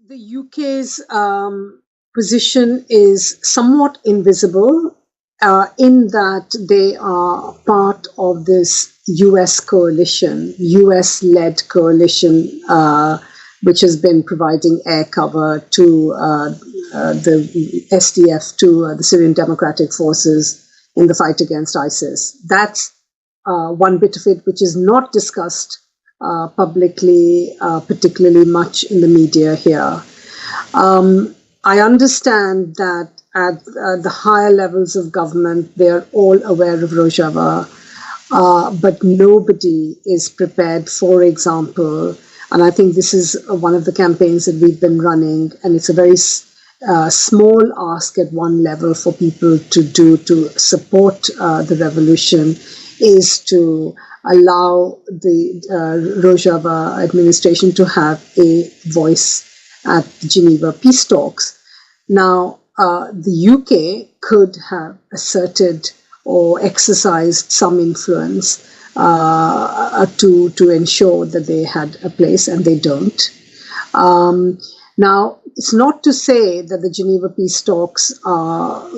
The UK's position is somewhat invisible in that they are part of this US coalition, US led coalition, which has been providing air cover to the SDF, to the Syrian Democratic Forces in the fight against ISIS. That's one bit of it which is not discussed publicly, particularly much in the media here. I understand that at the higher levels of government, they're all aware of Rojava, but nobody is prepared, for example, and I think this is one of the campaigns that we've been running, and it's a very small ask at one level for people to do to support the revolution, is to allow the Rojava administration to have a voice at the Geneva peace talks. Now, the UK could have asserted or exercised some influence to ensure that they had a place, and they don't. Now, it's not to say that the Geneva peace talks are,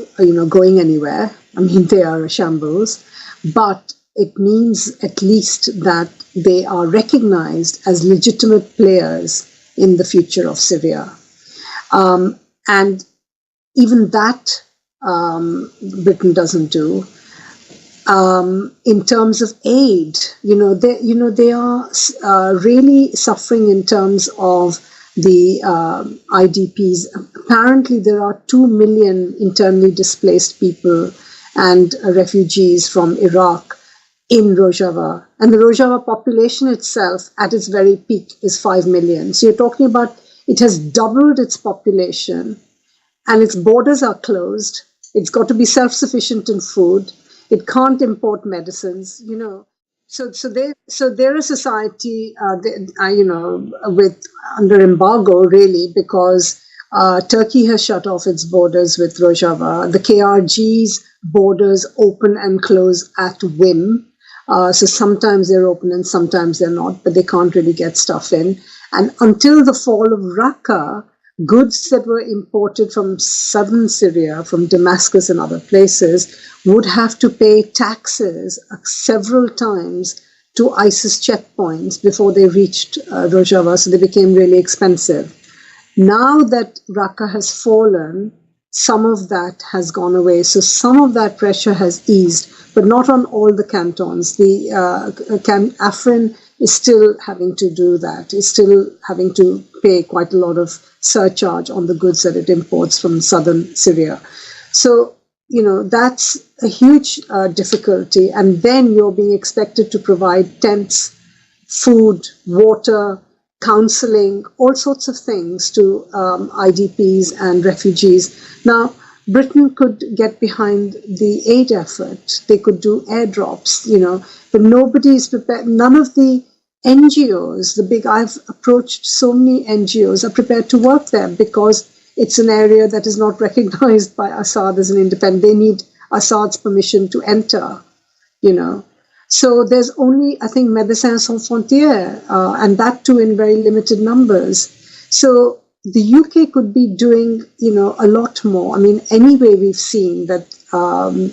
going anywhere. I mean, they are a shambles, but it means at least that they are recognized as legitimate players in the future of Syria. And even that Britain doesn't do. In terms of aid, they are really suffering in terms of the IDPs. Apparently, there are 2 million internally displaced people and refugees from Iraq in Rojava. And the Rojava population itself, at its very peak, is 5 million. So you're talking about it has doubled its population, and its borders are closed. It's got to be self-sufficient in food. It can't import medicines, So they're a society, with under embargo, really, because Turkey has shut off its borders with Rojava. The KRG's borders open and close at whim. So sometimes they're open and sometimes they're not, but they can't really get stuff in. And until the fall of Raqqa, goods that were imported from southern Syria, from Damascus and other places, would have to pay taxes several times to ISIS checkpoints before they reached Rojava, so they became really expensive. Now that Raqqa has fallen, some of that has gone away, so some of that pressure has eased, but not on all the cantons. The Afrin is still having to do that. It's still having to pay quite a lot of surcharge on the goods that it imports from southern Syria. So, that's a huge difficulty. And then you're being expected to provide tents, food, water, counseling, all sorts of things to IDPs and refugees. Now, Britain could get behind the aid effort. They could do airdrops, but nobody is prepared. None of the NGOs, I've approached so many NGOs, are prepared to work there because it's an area that is not recognized by Assad as an independent. They need Assad's permission to enter, So there's only, I think, Médecins Sans Frontières, and that too in very limited numbers. So the UK could be doing, a lot more. I mean, anyway, we've seen that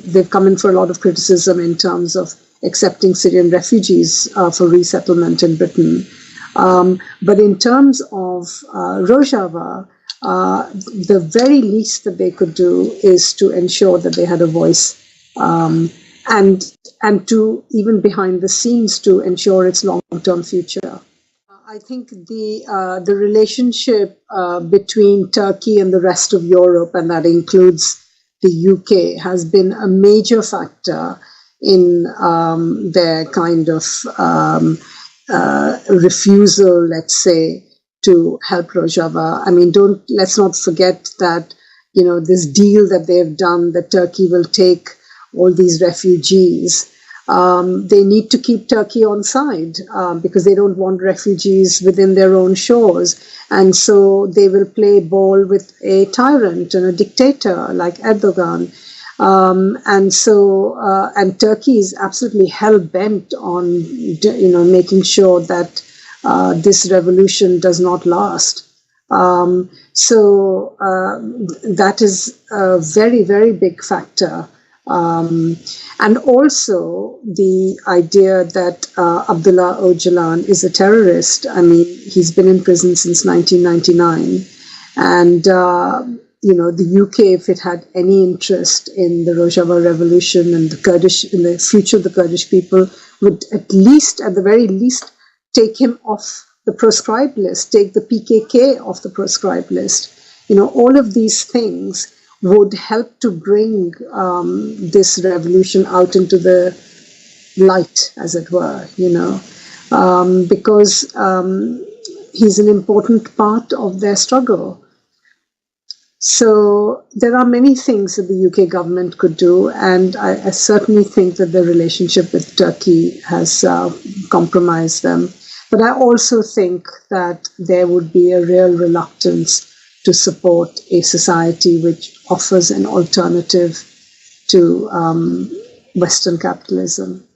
they've come in for a lot of criticism in terms of accepting Syrian refugees for resettlement in Britain. But in terms of Rojava, the very least that they could do is to ensure that they had a voice, and to, even behind the scenes, to ensure its long-term future. I think the relationship between Turkey and the rest of Europe, and that includes the UK, has been a major factor in their kind of refusal, let's say, to help Rojava. I mean, let's not forget that, this deal that they've done, that Turkey will take all these refugees. They need to keep Turkey on side because they don't want refugees within their own shores. And so they will play ball with a tyrant and a dictator like Erdogan. And Turkey is absolutely hell-bent on, making sure that this revolution does not last. That is a very, very big factor. And also the idea that Abdullah Öcalan is a terrorist. I mean, he's been in prison since 1999. And, the UK, if it had any interest in the Rojava revolution and in the future of the Kurdish people, would at the very least, take him off the proscribed list, take the PKK off the proscribed list. All of these things would help to bring this revolution out into the light, as it were, because he's an important part of their struggle. So there are many things that the UK government could do, and I certainly think that the relationship with Turkey has compromised them. But I also think that there would be a real reluctance to support a society which offers an alternative to Western capitalism.